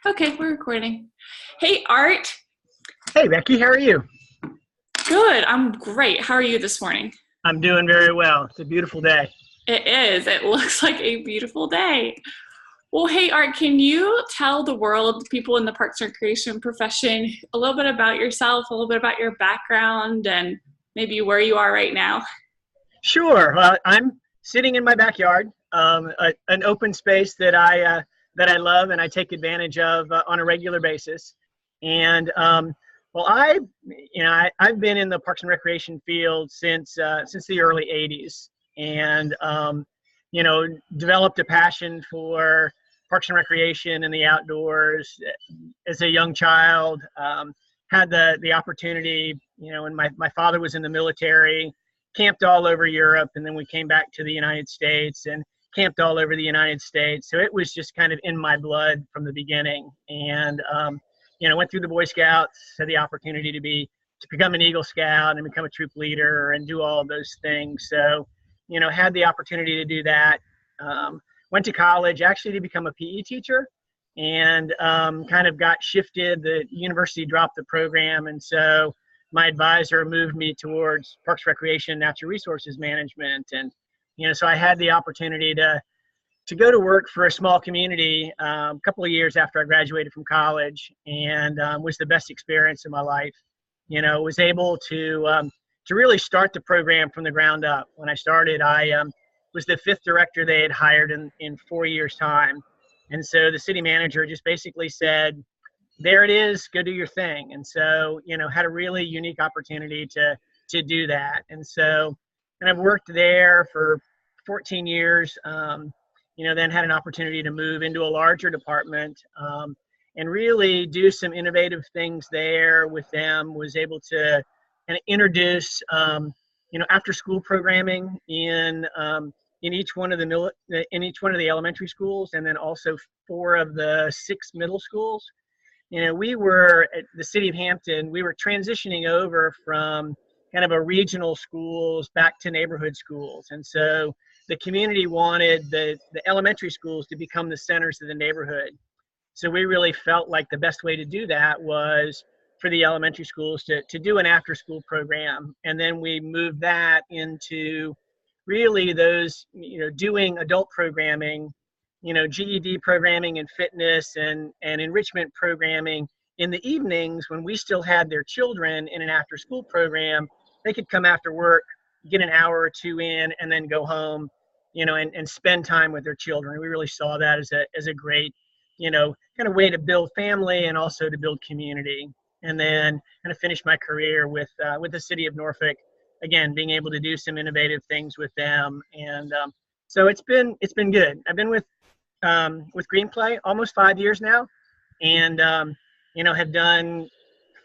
Okay, we're recording. Hey, Art. Hey, Becky, how are you? Good. I'm great. How are you this morning? I'm doing very well. It's a beautiful day. It is. It looks like a beautiful day. Well, hey, Art, can you tell the world, people in the Parks and Recreation profession, a little bit about yourself, a little bit about your background, and maybe where you are right now? Sure. I'm sitting in my backyard, an open space that I love and I take advantage of on a regular basis. And well, I've been in the Parks and Recreation field since the early '80s, and developed a passion for Parks and Recreation and the outdoors as a young child. Had the opportunity, when my father was in the military, camped all over Europe, and then we came back to the United States and camped all over the United States. So it was just kind of in my blood from the beginning. And went through the Boy Scouts, had the opportunity to become an Eagle Scout and become a troop leader and do all of those things. So, had the opportunity to do that. Went to college actually to become a PE teacher, and kind of got shifted. The university dropped the program, and so my advisor moved me towards Parks Recreation, Natural Resources Management, and so I had the opportunity to go to work for a small community a couple of years after I graduated from college, and was the best experience of my life. Was able to really start the program from the ground up. When I started, I was the fifth director they had hired in 4 years' time, and so the city manager just basically said, there it is, go do your thing. And so, had a really unique opportunity to do that. And I've worked there for 14 years, then had an opportunity to move into a larger department, and really do some innovative things there with them. Was able to kind of introduce, after school programming in each one of the elementary schools, and then also 4 of the 6 middle schools. We were at the city of Hampton, we were transitioning over from kind of a regional schools back to neighborhood schools. And so the community wanted the elementary schools to become the centers of the neighborhood. So we really felt like the best way to do that was for the elementary schools to do an after school program. And then we moved that into really those, doing adult programming, GED programming and fitness and enrichment programming in the evenings when we still had their children in an after school program. They could come after work, get an hour or 2 in, and then go home, and spend time with their children. We really saw that as a great, kind of way to build family and also to build community. And then kind of finished my career with the city of Norfolk, again, being able to do some innovative things with them. And so it's been good. I've been with Greenplay almost 5 years now, and have done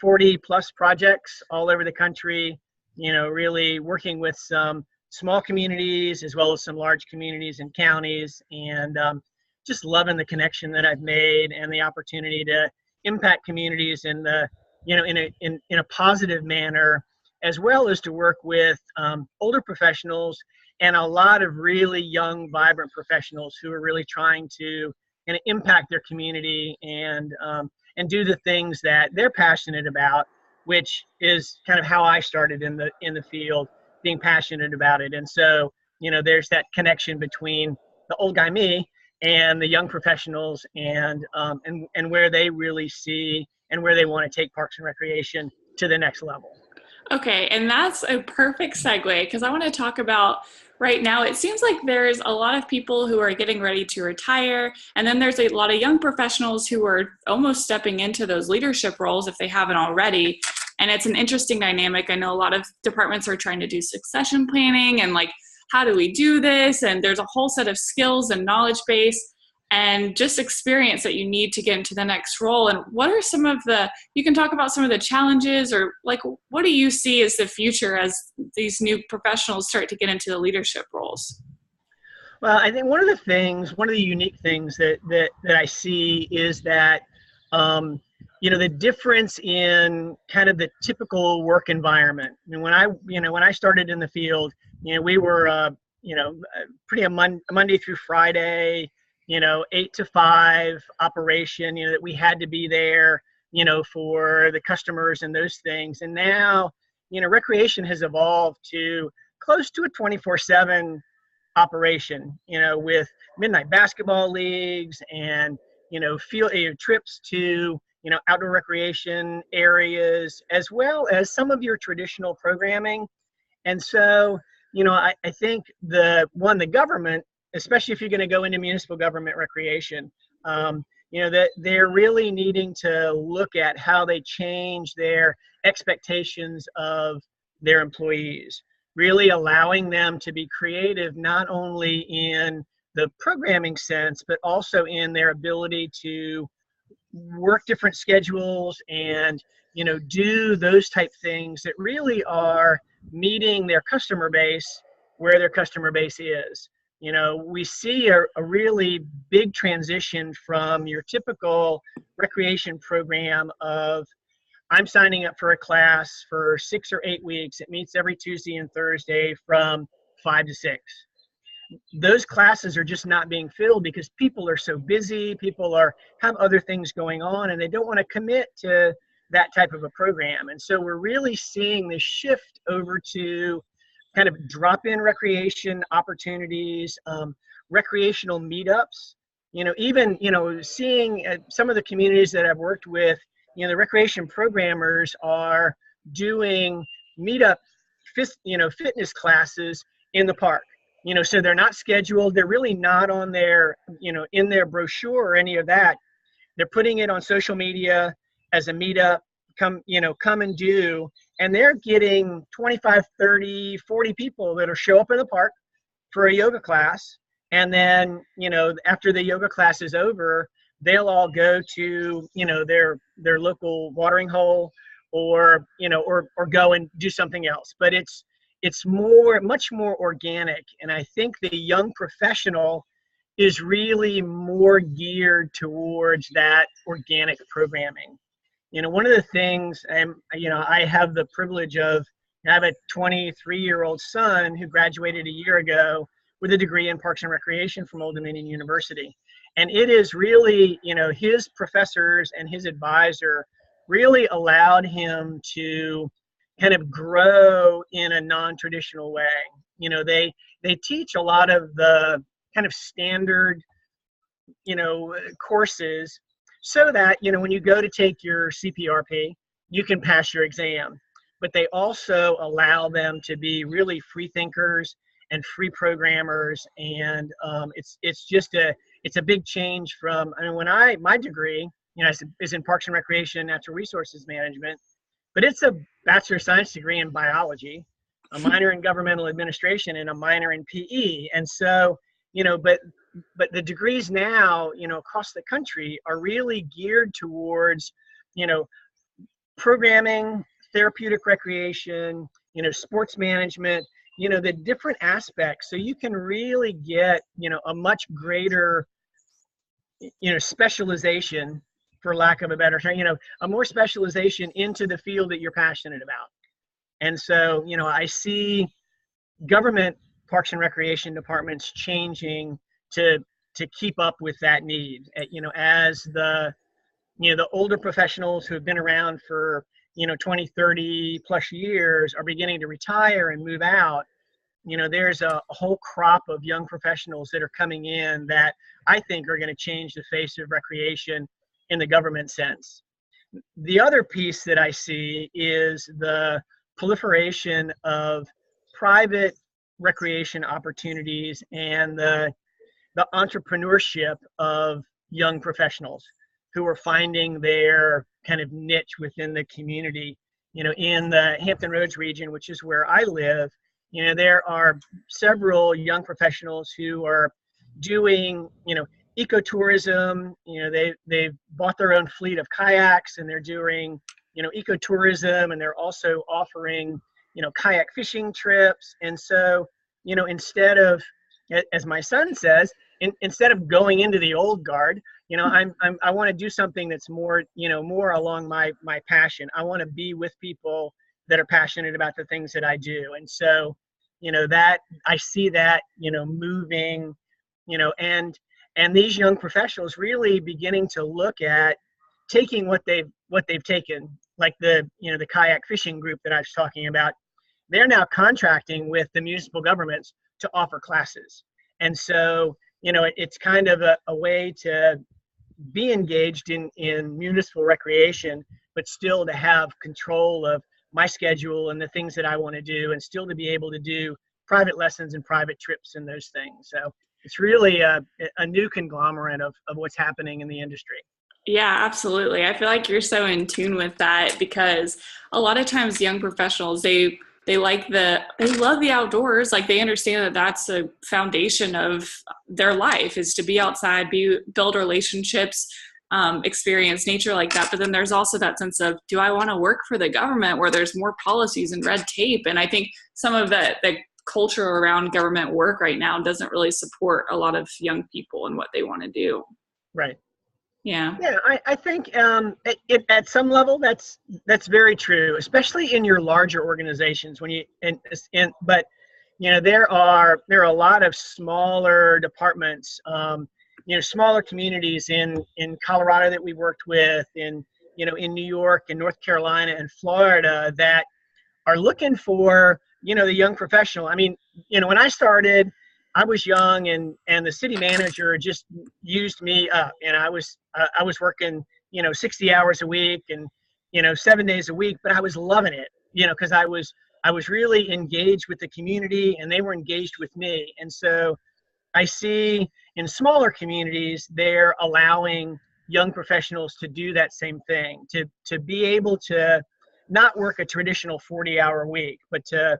40 plus projects all over the country, really working with some small communities as well as some large communities and counties, and just loving the connection that I've made and the opportunity to impact communities in the in a positive manner, as well as to work with older professionals and a lot of really young, vibrant professionals who are really trying to kind of impact their community and do the things that they're passionate about, which is kind of how I started in the field, being passionate about it. And so, there's that connection between the old guy me and the young professionals, and where they really see and where they want to take Parks and Recreation to the next level. Okay, and that's a perfect segue because I want to talk about right now. It seems like there's a lot of people who are getting ready to retire, and then there's a lot of young professionals who are almost stepping into those leadership roles if they haven't already. And it's an interesting dynamic. I know a lot of departments are trying to do succession planning and like, how do we do this? And there's a whole set of skills and knowledge base and just experience that you need to get into the next role. And what are you can talk about some of the challenges, or like, what do you see as the future as these new professionals start to get into the leadership roles? Well, I think one of the unique things that I see is that, the difference in kind of the typical work environment. I mean, when I started in the field, we were, pretty a Monday through Friday, 8 to 5 operation, that we had to be there, for the customers and those things. And now, recreation has evolved to close to a 24/7 operation, with midnight basketball leagues and, field trips to, outdoor recreation areas, as well as some of your traditional programming. And so, I think the government, especially if you're going to go into municipal government recreation, that they're really needing to look at how they change their expectations of their employees, really allowing them to be creative, not only in the programming sense, but also in their ability to work different schedules and, do those type things that really are meeting their customer base where their customer base is. We see a really big transition from your typical recreation program of, I'm signing up for a class for 6 or 8 weeks. It meets every Tuesday and Thursday from 5 to 6. Those classes are just not being filled because people are so busy. People have other things going on, and they don't want to commit to that type of a program. And so we're really seeing this shift over to kind of drop-in recreation opportunities, recreational meetups. Even seeing some of the communities that I've worked with, the recreation programmers are doing meetup, fitness classes in the park. So they're not scheduled. They're really not on their, in their brochure or any of that. They're putting it on social media as a meetup, come and do, and they're getting 25, 30, 40 people that'll show up in the park for a yoga class. And then, after the yoga class is over, they'll all go to, their local watering hole or go and do something else. But it's much more organic. And I think the young professional is really more geared towards that organic programming. One of the things, I have the privilege of, I have a 23-year-old son who graduated a year ago with a degree in Parks and Recreation from Old Dominion University. And it is really, his professors and his advisor really allowed him to kind of grow in a non-traditional way. They teach a lot of the kind of standard, courses so that, when you go to take your CPRP, you can pass your exam. But they also allow them to be really free thinkers and free programmers. And it's a big change from, my degree, is in Parks and Recreation, Natural Resources Management, but it's a Bachelor of Science degree in biology, a minor in governmental administration, and a minor in PE. And so, but the degrees now, across the country are really geared towards, programming, therapeutic recreation, sports management, the different aspects. So you can really get, a much greater, specialization, for lack of a better term, a more specialization into the field that you're passionate about. And so, I see government Parks and Recreation departments changing to keep up with that need. As the older professionals who have been around for 20, 30 plus years are beginning to retire and move out, there's a whole crop of young professionals that are coming in that I think are going to change the face of recreation in the government sense. The other piece that I see is the proliferation of private recreation opportunities and the entrepreneurship of young professionals who are finding their kind of niche within the community. In the Hampton Roads region, which is where I live, there are several young professionals who are doing, ecotourism. They've bought their own fleet of kayaks, and they're doing, ecotourism, and they're also offering, kayak fishing trips. And so, instead of, as my son says, instead of going into the old guard, I want to do something that's more, more along my passion. I want to be with people that are passionate about the things that I do. And so, that I see that, moving, and these young professionals really beginning to look at taking what they've taken, like the kayak fishing group that I was talking about. They're now contracting with the municipal governments to offer classes. And so, it's kind of a way to be engaged in municipal recreation, but still to have control of my schedule and the things that I want to do, and still to be able to do private lessons and private trips and those things. So it's really a new conglomerate of what's happening in the industry. Yeah, absolutely. I feel like you're so in tune with that because a lot of times young professionals, they love the outdoors. Like they understand that that's a foundation of their life, is to be outside, build relationships, experience nature like that. But then there's also that sense of, do I want to work for the government where there's more policies and red tape? And I think some of the culture around government work right now doesn't really support a lot of young people and what they want to do. Right. Yeah. Yeah, I think at some level that's very true, especially in your larger organizations. But there are a lot of smaller departments, smaller communities in Colorado that we worked with, in New York and North Carolina and Florida, that are looking for the young professional. I mean, when I started, I was young, and the city manager just used me up, and I was working 60 hours a week and 7 days a week, but I was loving it, because I was really engaged with the community and they were engaged with me. And so I see in smaller communities, they're allowing young professionals to do that same thing, to be able to not work a traditional 40-hour week, but to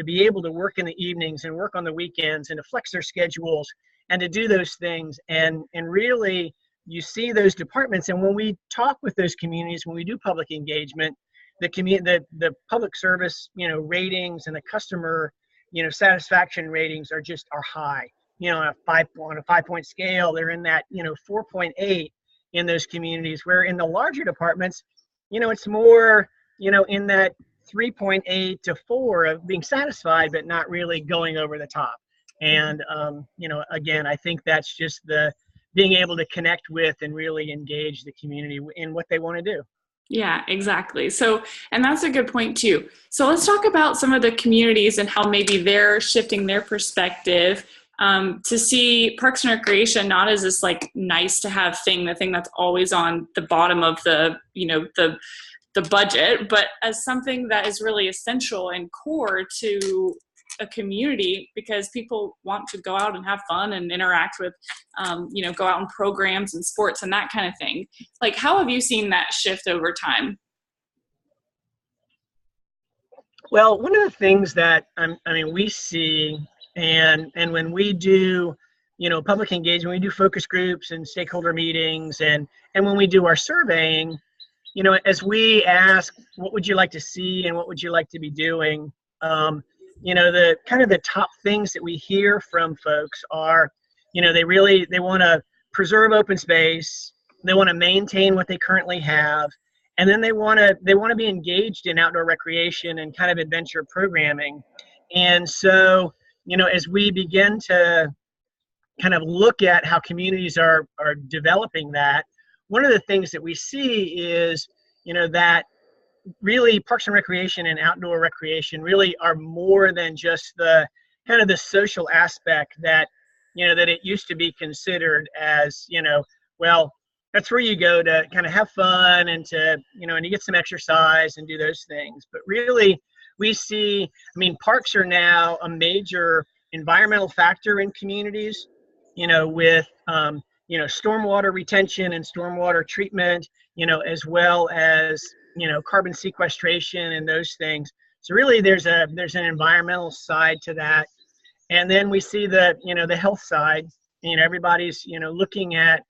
be able to work in the evenings and work on the weekends and to flex their schedules and to do those things. And really, you see those departments. And when we talk with those communities, when we do public engagement, the public service, ratings and the customer, satisfaction ratings are high. On a 5-point scale, they're in that, 4.8 in those communities, where in the larger departments, it's more, in that 3.8 to 4 of being satisfied, but not really going over the top. And, again, I think that's just the being able to connect with and really engage the community in what they want to do. Yeah, exactly. So, and that's a good point too. So let's talk about some of the communities and how maybe they're shifting their perspective, to see Parks and Recreation not as this like nice to have thing, the thing that's always on the bottom of the budget, but as something that is really essential and core to a community, because people want to go out and have fun and interact with, go out in programs and sports and that kind of thing. Like, how have you seen that shift over time? Well, one of the things that we see, and when we do, public engagement, we do focus groups and stakeholder meetings, and when we do our surveying, as we ask, what would you like to see and what would you like to be doing? The kind of the top things that we hear from folks are, they want to preserve open space. They want to maintain what they currently have. And then they want to be engaged in outdoor recreation and kind of adventure programming. And so, as we begin to kind of look at how communities are developing that, one of the things that we see is, that really Parks and Recreation and outdoor recreation really are more than just the kind of the social aspect that, that it used to be considered as, well, that's where you go to kind of have fun and to, and you get some exercise and do those things. But really, we see, parks are now a major environmental factor in communities, with, stormwater retention and stormwater treatment, as well as, carbon sequestration and those things. So really there's an environmental side to that. And then we see the health side, everybody's, looking at,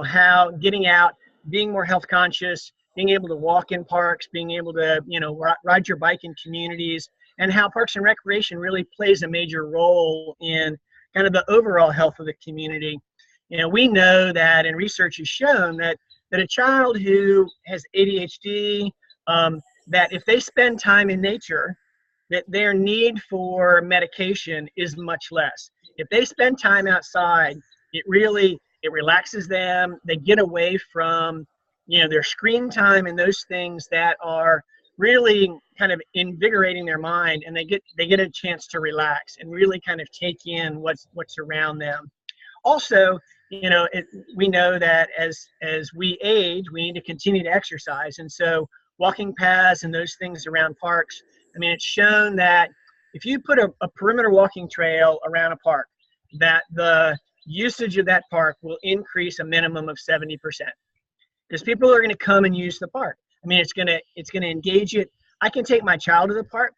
how getting out, being more health conscious, being able to walk in parks, being able to, ride your bike in communities, and how Parks and Recreation really plays a major role in kind of the overall health of the community. We know that, and research has shown that a child who has ADHD, that if they spend time in nature, that their need for medication is much less. If they spend time outside, it really it relaxes them. They get away from, their screen time and those things that are really kind of invigorating their mind, and they get a chance to relax and really kind of take in what's around them. Also, we know that as we age, we need to continue to exercise, and so walking paths and those things around parks. I mean, it's shown that if you put a perimeter walking trail around a park, that the usage of that park will increase a minimum of 70%, because people are going to come and use the park. I mean, it's going to engage it. I can take my child to the park,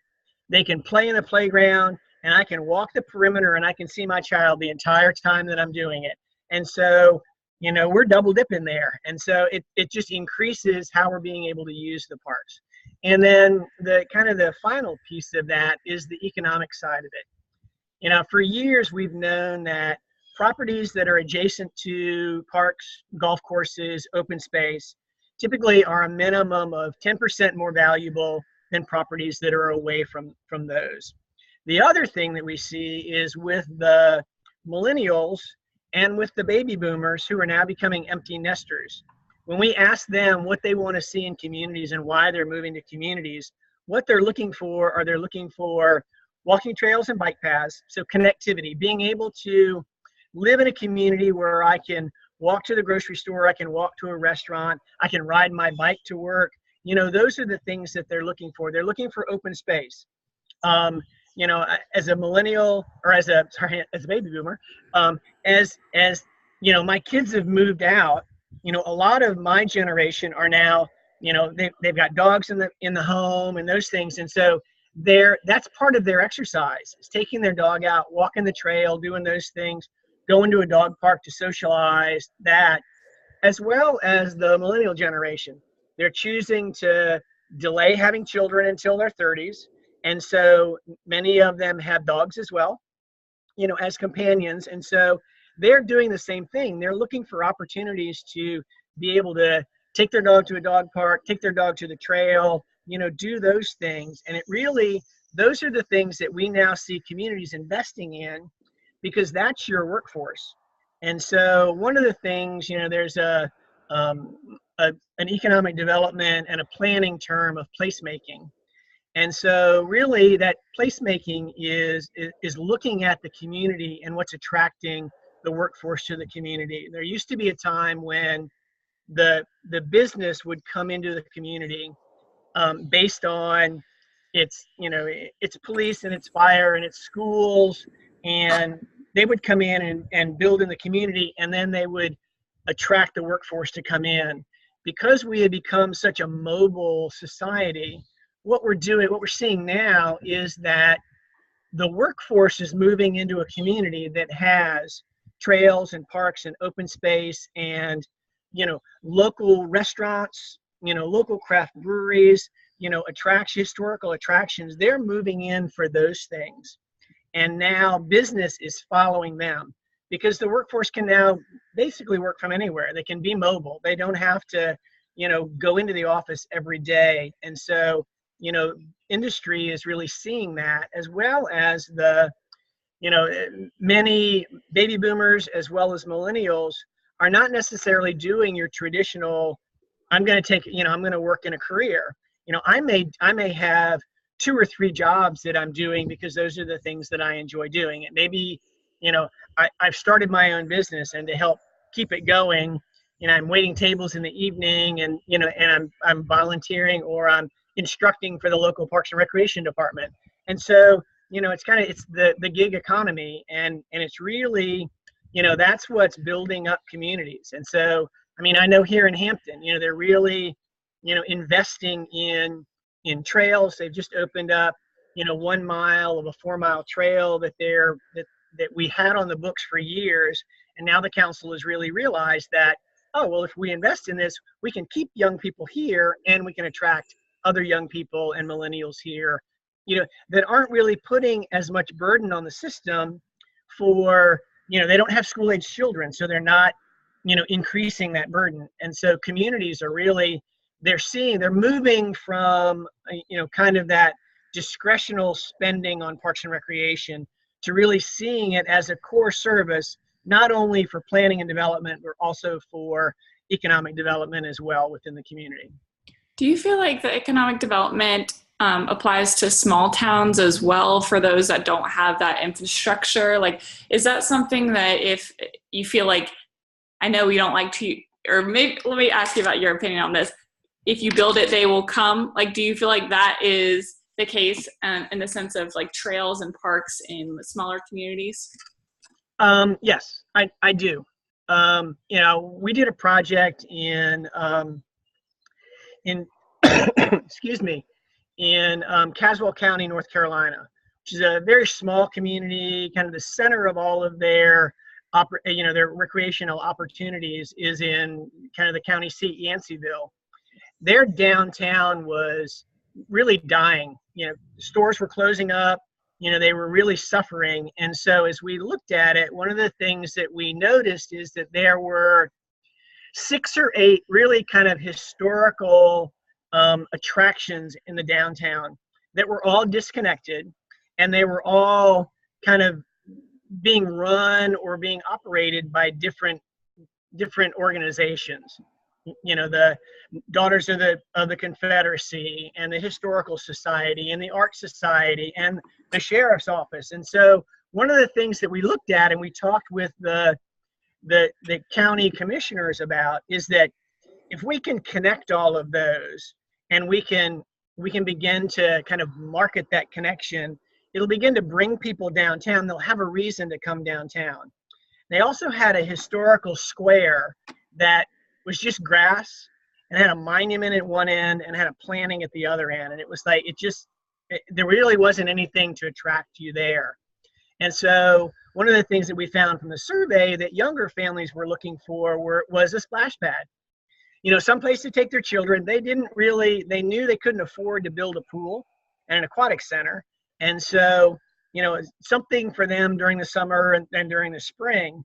they can play in the playground, and I can walk the perimeter and I can see my child the entire time that I'm doing it. And so, we're double dipping there. And so it just increases how we're being able to use the parks. And then the final piece of that is the economic side of it. For years, we've known that properties that are adjacent to parks, golf courses, open space, typically are a minimum of 10% more valuable than properties that are away from those. The other thing that we see is with the millennials and with the baby boomers who are now becoming empty nesters. When we ask them what they want to see in communities and why they're moving to communities, what they're looking for are they're looking for walking trails and bike paths, so connectivity, being able to live in a community where I can walk to the grocery store, I can walk to a restaurant, I can ride my bike to work. Those are the things that they're looking for. They're looking for open space. As a millennial, or as a baby boomer, as my kids have moved out, a lot of my generation are now, they've got dogs in the home and those things. And so that's part of their exercise, is taking their dog out, walking the trail, doing those things, going to a dog park to socialize, that, as well as the millennial generation. They're choosing to delay having children until their 30s. And so many of them have dogs as well, as companions. And so they're doing the same thing. They're looking for opportunities to be able to take their dog to a dog park, take their dog to the trail, do those things. And those are the things that we now see communities investing in, because that's your workforce. And so one of the things, there's an economic development and a planning term of placemaking. And so really that placemaking is looking at the community and what's attracting the workforce to the community. There used to be a time when the business would come into the community based on its police and its fire and its schools, and they would come in and build in the community, and then they would attract the workforce to come in. Because we have become such a mobile society, what we're seeing now is that the workforce is moving into a community that has trails and parks and open space and, local restaurants, local craft breweries, historical attractions. They're moving in for those things. And now business is following them, because the workforce can now basically work from anywhere. They can be mobile. They don't have to, go into the office every day. And so, industry is really seeing that, as well as many baby boomers as well as millennials are not necessarily doing your traditional, I'm going to work in a career. I may have 2 or 3 jobs that I'm doing because those are the things that I enjoy doing. And maybe, I've started my own business, and to help keep it going, I'm waiting tables in the evening, and, and I'm volunteering, or I'm instructing for the local Parks and Recreation department. And so, it's the gig economy, and it's really, that's what's building up communities. And so, I know here in Hampton, they're really, investing in trails. They've just opened up, 1 mile of a 4-mile trail that we had on the books for years. And now the council has really realized that, oh, well, if we invest in this, we can keep young people here, and we can attract other young people and millennials here, that aren't really putting as much burden on the system for, they don't have school-age children, so they're not, increasing that burden. And so communities are really, they're moving from, kind of that discretional spending on parks and recreation to really seeing it as a core service not only for planning and development, but also for economic development as well within the community. Do you feel like the economic development applies to small towns as well for those that don't have that infrastructure? Like, is that something that if you feel like, I know we don't like to, or maybe let me ask you about your opinion on this. If you build it, they will come. Like, do you feel like that is the case in the sense of like trails and parks in smaller communities? Yes, I do. We did a project in excuse me, in Caswell County, North Carolina, which is a very small community. Kind of the center of all of their their recreational opportunities is in kind of the county seat, Yanceyville. Their downtown was really dying. Stores were closing up. They were really suffering. And so as we looked at it, one of the things that we noticed is that there were 6 or 8 really kind of historical attractions in the downtown that were all disconnected, and they were all kind of being run or being operated by different organizations. The Daughters of the Confederacy, and the Historical Society, and the Art Society, and the Sheriff's Office. And so one of the things that we looked at and we talked with the county commissioners about is that if we can connect all of those, and we can begin to kind of market that connection, it'll begin to bring people downtown. They'll have a reason to come downtown. They also had a historical square that was just grass and had a monument at one end and had a planting at the other end. And it was like, there really wasn't anything to attract you there. And so one of the things that we found from the survey that younger families were looking for was a splash pad. Some place to take their children. They knew they couldn't afford to build a pool and an aquatic center. And so, something for them during the summer and during the spring.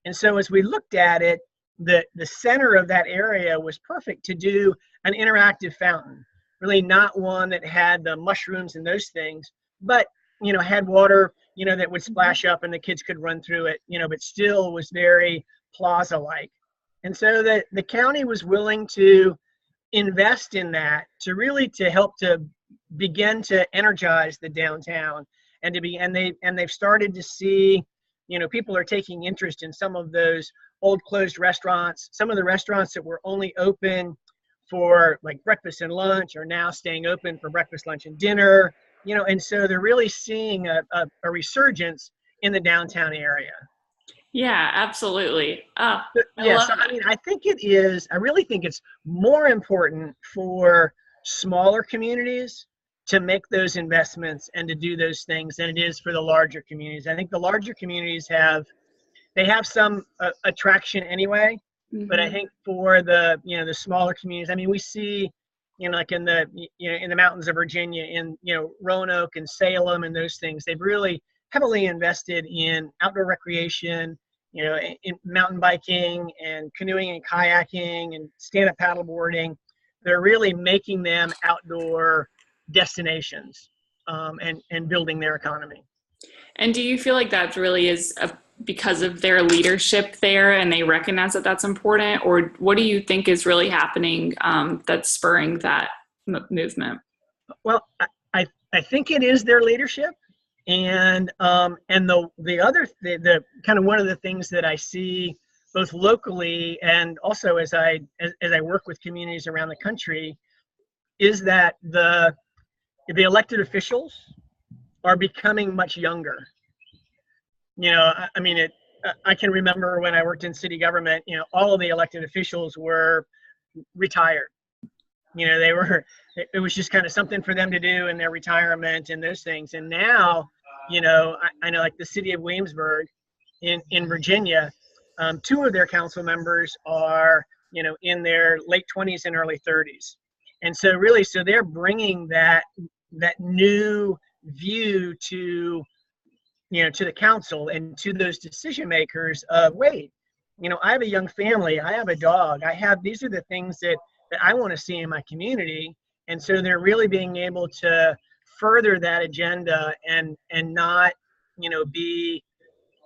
And so as we looked at it, the center of that area was perfect to do an interactive fountain. Really not one that had the mushrooms and those things, but, had water, that would splash up and the kids could run through it, but still was very plaza-like. And so the county was willing to invest in that to help to begin to energize the downtown and they've started to see, people are taking interest in some of those old closed restaurants. Some of the restaurants that were only open for like breakfast and lunch are now staying open for breakfast, lunch, and dinner, and so they're really seeing a resurgence in the downtown area. Yeah, absolutely. I really think it's more important for smaller communities to make those investments and to do those things than it is for the larger communities. I think the larger communities have some attraction anyway, but I think for the smaller communities, we see like in the mountains of Virginia, in Roanoke and Salem and those things, they've really heavily invested in outdoor recreation, in mountain biking and canoeing and kayaking and stand-up paddleboarding. They're really making them outdoor destinations and building their economy. And do you feel like that really is because of their leadership there and they recognize that that's important? Or what do you think is really happening that's spurring that movement? Well, I think it is their leadership. And the other kind of one of the things that I see both locally and also as I work with communities around the country is that the elected officials are becoming much younger. I can remember when I worked in city government, all of the elected officials were retired. It was just kind of something for them to do in their retirement and those things. And now, I know like the city of Williamsburg in Virginia, 2 of their council members are, in their late 20s and early 30s. And so they're bringing that new view to the council and to those decision makers of, wait, I have a young family, I have a dog, these are the things that I want to see in my community. And so they're really being able to further that agenda and not, be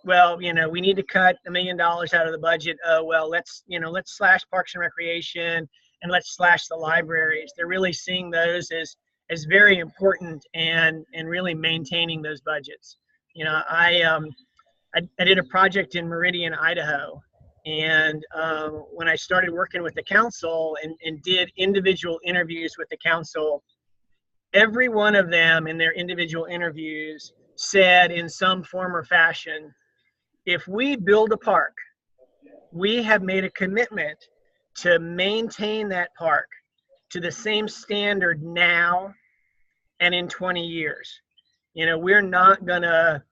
well, we need to cut $1 million out of the budget. Oh, well, let's slash Parks and Recreation and let's slash the libraries. They're really seeing those as very important and really maintaining those budgets. I did a project in Meridian, Idaho, and when I started working with the council and did individual interviews with the council, every one of them in their individual interviews said in some form or fashion, if we build a park, we have made a commitment to maintain that park to the same standard now and in 20 years. We're not gonna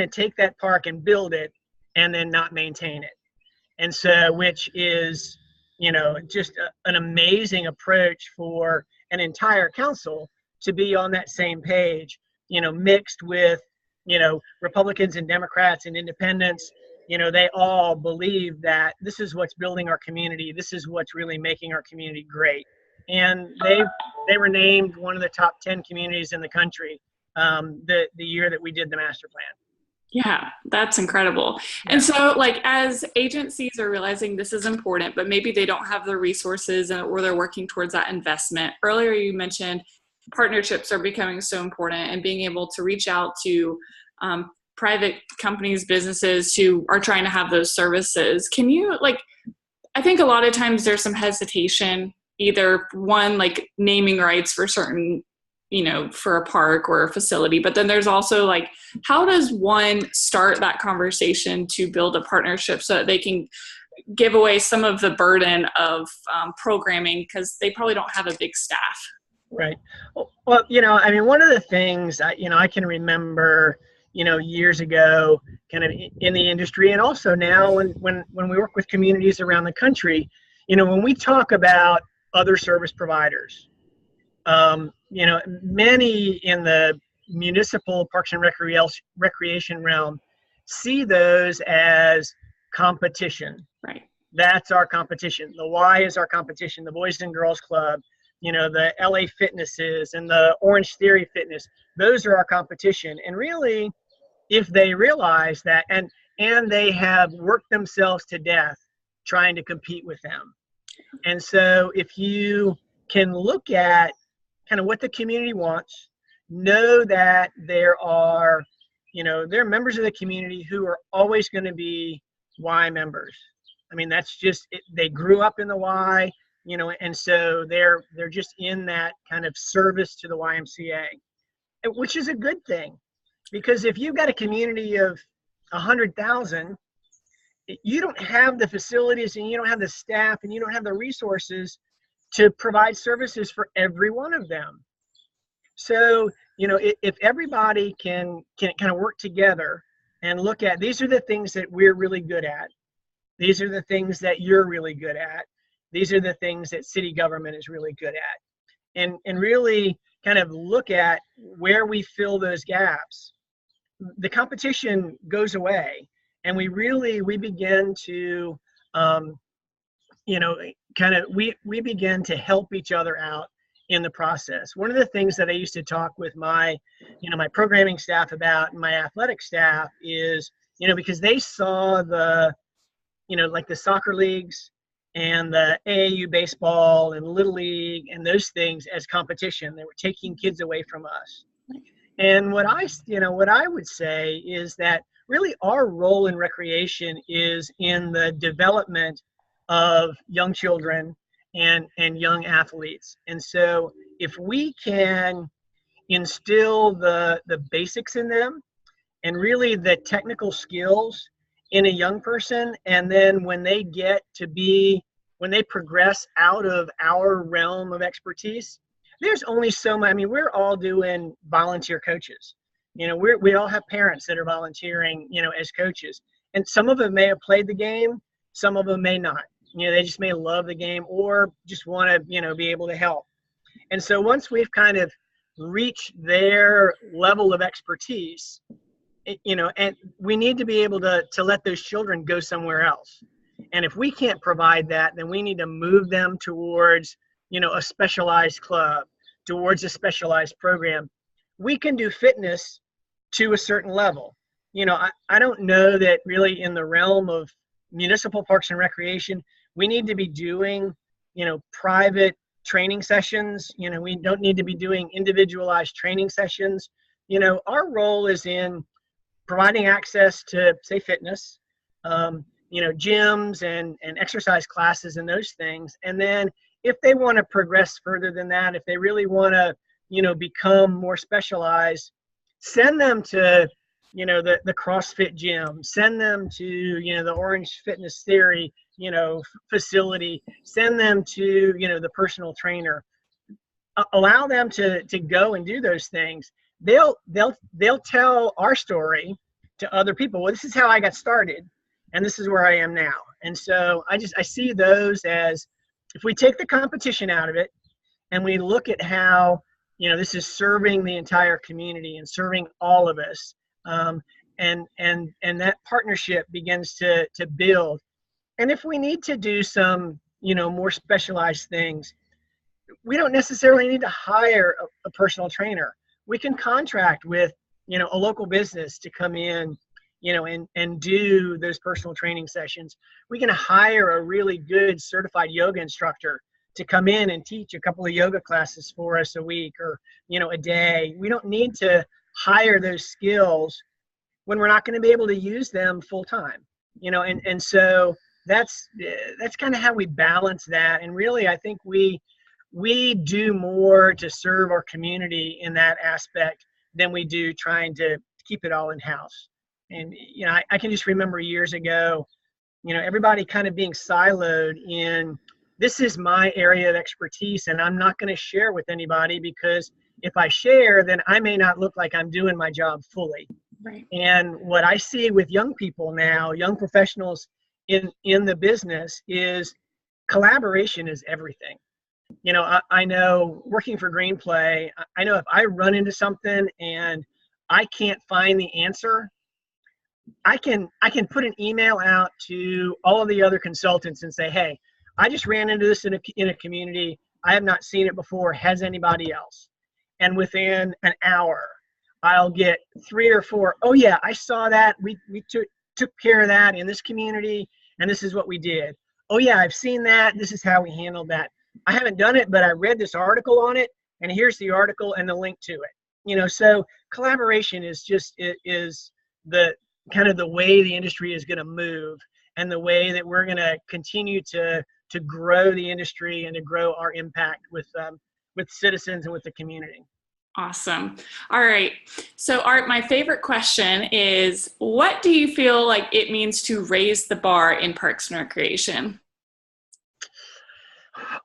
take that park and build it and then not maintain it. And so, which is, just an amazing approach for an entire council to be on that same page, mixed with, Republicans and Democrats and independents. They all believe that this is what's building our community. This is what's really making our community great. And they were named one of the top 10 communities in the country the year that we did the master plan. Yeah, that's incredible. Yeah. And so, like, as agencies are realizing this is important, but maybe they don't have the resources or they're working towards that investment. Earlier, you mentioned partnerships are becoming so important and being able to reach out to private companies, businesses who are trying to have those services. Can you, I think a lot of times there's some hesitation, either one, like naming rights for certain, for a park or a facility, but then there's also how does one start that conversation to build a partnership so that they can give away some of the burden of programming, because they probably don't have a big staff. Right. Well, one of the things I can remember, years ago, kind of in the industry, and also now when we work with communities around the country, when we talk about other service providers, many in the municipal parks and recreation realm see those as competition. Right. That's our competition. The Y is our competition. The Boys and Girls Club, the LA Fitnesses and the Orange Theory Fitness, those are our competition. And really, if they realize that, and they have worked themselves to death trying to compete with them. And so if you can look at kind of what the community wants, know that there are members of the community who are always going to be Y members. I mean, that's just it. They grew up in the Y, and so they're just in that kind of service to the YMCA, which is a good thing, because if you've got a community of 100,000, you don't have the facilities and you don't have the staff and you don't have the resources to provide services for every one of them. So, if everybody can kind of work together and look at, these are the things that we're really good at. These are the things that you're really good at. These are the things that city government is really good at. And really kind of look at where we fill those gaps. The competition goes away, and we begin to, we begin to help each other out in the process. One of the things that I used to talk with my programming staff about, and my athletic staff, is, because they saw the soccer leagues and the AAU baseball and Little League and those things as competition. They were taking kids away from us. And what I would say is that really our role in recreation is in the development of young children and young athletes. And so if we can instill the basics in them and really the technical skills in a young person, and then when they progress out of our realm of expertise, there's only so much. I mean, we're all doing volunteer coaches. We all have parents that are volunteering, as coaches, and some of them may have played the game, some of them may not. They just may love the game or just want to, be able to help. And so once we've kind of reached their level of expertise, and we need to be able to let those children go somewhere else. And if we can't provide that, then we need to move them towards, a specialized club, towards a specialized program. We can do fitness to a certain level. I don't know that really in the realm of municipal parks and recreation, we need to be doing, private training sessions. We don't need to be doing individualized training sessions. Our role is in providing access to, say, fitness, gyms and exercise classes and those things. And then if they want to progress further than that, if they really want to, become more specialized, send them to, the CrossFit gym, send them to, the Orange Fitness Theory, facility, send them to, the personal trainer. Allow them to go and do those things. They'll tell our story to other people. Well, this is how I got started, and this is where I am now. And so I see those as, if we take the competition out of it and we look at how, this is serving the entire community and serving all of us, and that partnership begins to build. And if we need to do some, more specialized things, we don't necessarily need to hire a personal trainer. We can contract with, a local business to come in, and do those personal training sessions. We can hire a really good certified yoga instructor to come in and teach a couple of yoga classes for us a week or, a day. We don't need to hire those skills when we're not going to be able to use them full time, and so that's kind of how we balance that. And really, I think we do more to serve our community in that aspect than we do trying to keep it all in house. And, I can just remember years ago, everybody kind of being siloed in, this is my area of expertise and I'm not going to share with anybody, because if I share, then I may not look like I'm doing my job fully. Right. And what I see with young people now, young professionals in the business, is collaboration is everything. I know, working for Greenplay, I know if I run into something and I can't find the answer, I can put an email out to all of the other consultants and say, hey, I just ran into this in a community. I have not seen it before. Has anybody else? And within an hour, I'll get 3 or 4. Oh yeah, I saw that. We took care of that in this community, and this is what we did. Oh yeah, I've seen that. This is how we handled that. I haven't done it, but I read this article on it, and here's the article and the link to it. So collaboration is the kind of the way the industry is going to move, and the way that we're going to continue to grow the industry and to grow our impact with citizens and with the community. Awesome. All right. So Art, my favorite question is, what do you feel like it means to raise the bar in parks and recreation?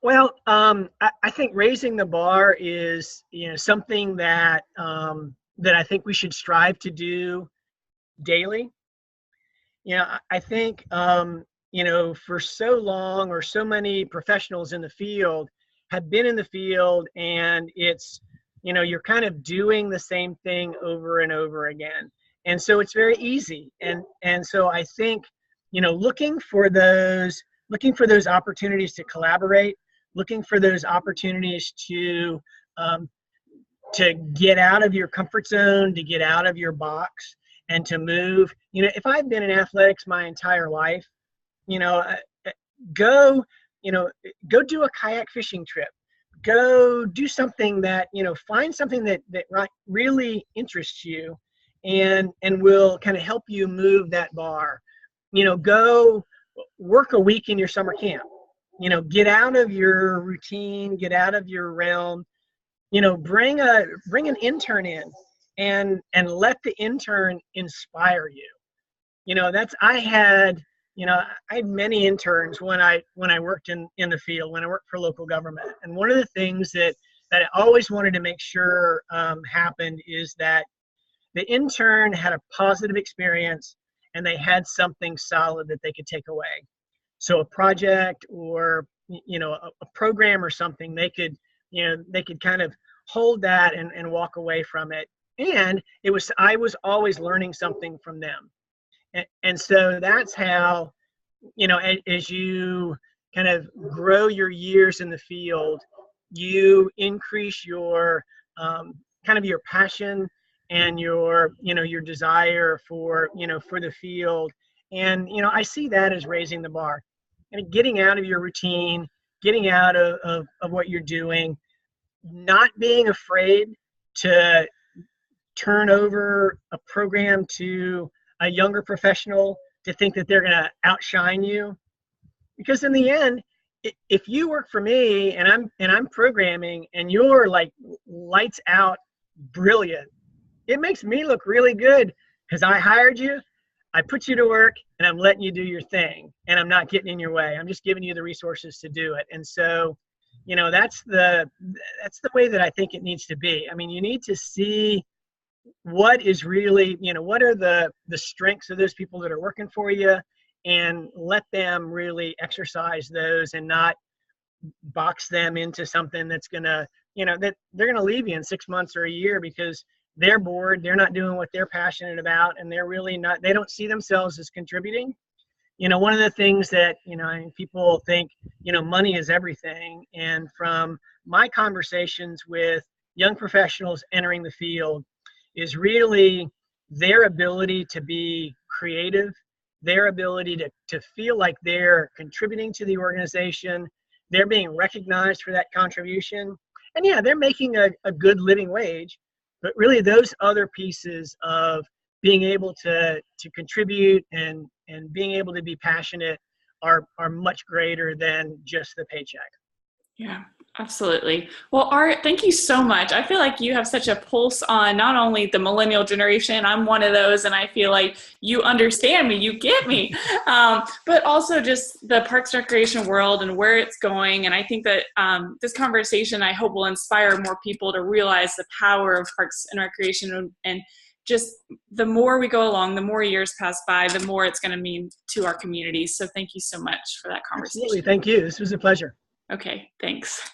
Well, I think raising the bar is, something that I think we should strive to do daily. I think, for so long, or so many professionals in the field have been in the field, and it's, you're kind of doing the same thing over and over again. And so it's very easy. And so I think, looking for those opportunities to collaborate, looking for those opportunities to get out of your comfort zone, to get out of your box, and to move. If I've been in athletics my entire life, go do a kayak fishing trip. Go do something that, find something that really interests you and will kind of help you move that bar. Go work a week in your summer camp. Get out of your routine, get out of your realm. Bring an intern in and let the intern inspire you. I had many interns when I worked in the field, when I worked for local government. And one of the things that I always wanted to make sure happened is that the intern had a positive experience and they had something solid that they could take away. So a project or, a program or something, they could kind of hold that and walk away from it. And I was always learning something from them. And so that's how, as you kind of grow your years in the field, you increase your kind of your passion and your, your desire for, for the field. And, I see that as raising the bar and getting out of your routine, getting out of what you're doing, not being afraid to turn over a program to a younger professional to think that they're going to outshine you. Because in the end, if you work for me and I'm programming and you're like lights out brilliant, it makes me look really good because I hired you, I put you to work, and I'm letting you do your thing, and I'm not getting in your way. I'm just giving you the resources to do it. And so, that's the way that I think it needs to be. I mean, you need to see what is really, what are the strengths of those people that are working for you, and let them really exercise those and not box them into something that's gonna, that they're gonna leave you in 6 months or a year because they're bored, they're not doing what they're passionate about, and they're really not, they don't see themselves as contributing. One of the things that, people think, money is everything. And from my conversations with young professionals entering the field is really their ability to be creative, their ability to feel like they're contributing to the organization, they're being recognized for that contribution. And yeah, they're making a good living wage, but really those other pieces of being able to contribute and being able to be passionate are much greater than just the paycheck. Yeah, absolutely. Well, Art, thank you so much. I feel like you have such a pulse on not only the millennial generation, I'm one of those, and I feel like you understand me, you get me, but also just the Parks and Recreation world and where it's going. And I think that this conversation, I hope, will inspire more people to realize the power of Parks and Recreation. And just the more we go along, the more years pass by, the more it's going to mean to our communities. So thank you so much for that conversation. Absolutely. Thank you. This was a pleasure. Okay, thanks.